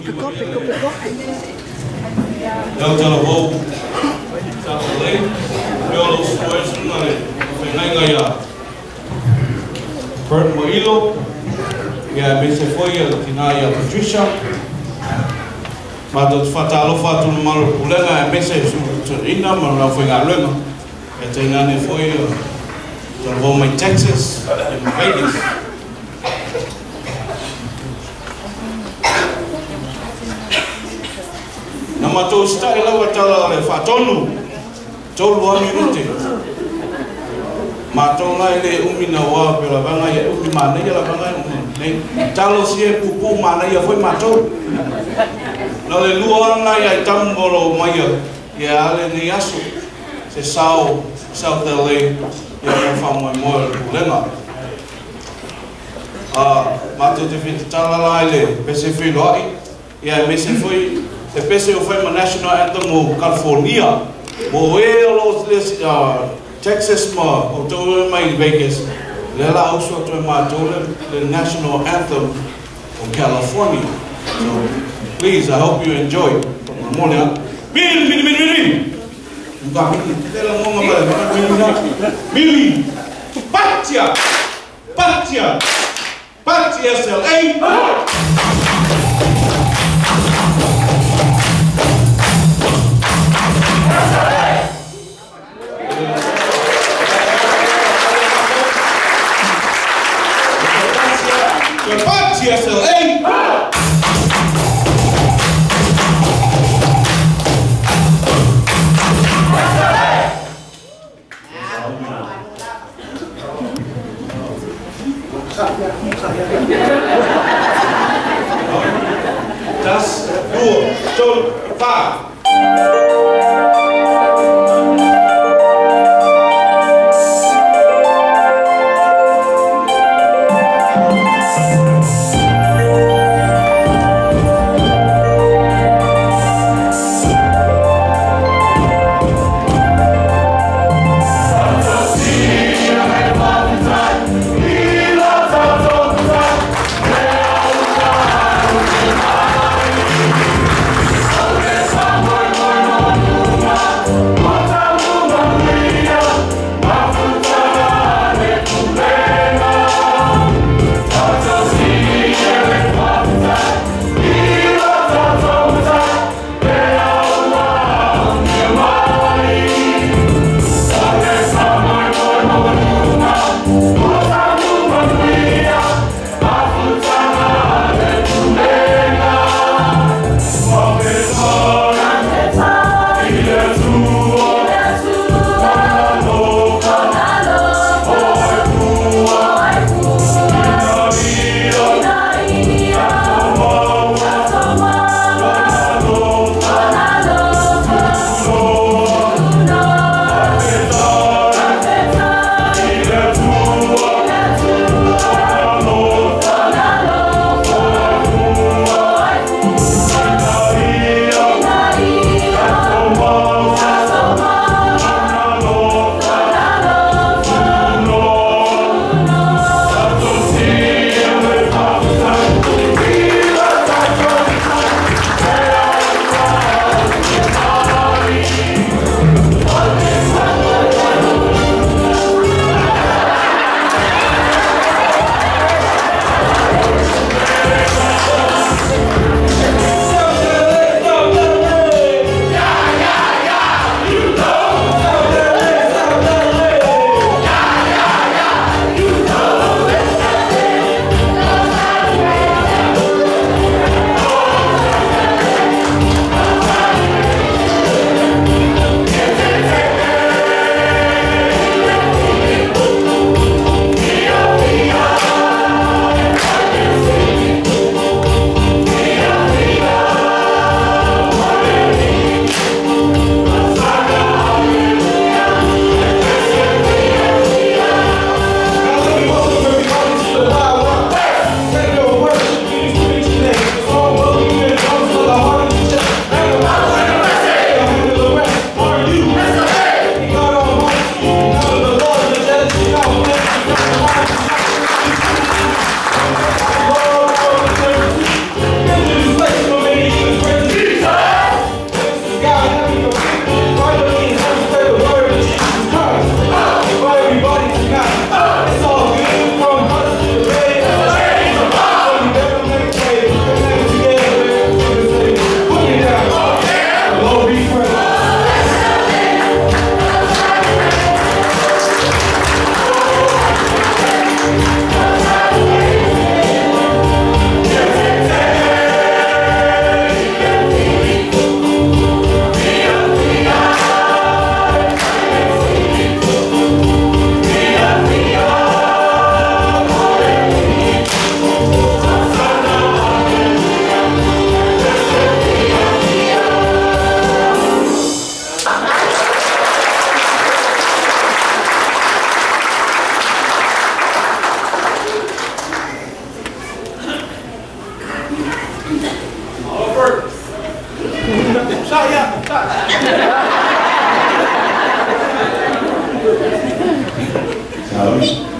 Kopi. Eu te lo vou. Eu lo esforço na Fernanda Bert Moilo, e a mesa foi a Tinaya Patricia. Mas o fatalo fato no malo pulenga a mesa ina mas não foi galeno. E Tinaya foi to Roma, Texas, em Vegas. Na matou está ela vai estar a fatonu. Tolu a minuto. Matou lá ele mina wa pela banga ya mana ya la banga nem talo se pupu mana ya foi matou. Não le lua na ya tambolo maya ya ale ni asu se South LA ya fama mo lema. Matou de fit tala ele pese foi lá ya mese foi se pese foi uma national anthem no California. Moelos Texas ma o mai Vegas lela also to ma the national anthem of California. So please, I hope you enjoy. Morning. Mili. Buka mili. Tela ngoma bale. Mili. Patia SLA. Das, nur, schon, fahr! Come Taui.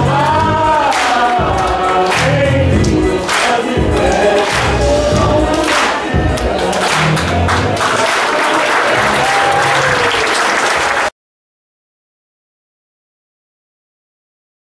Wow.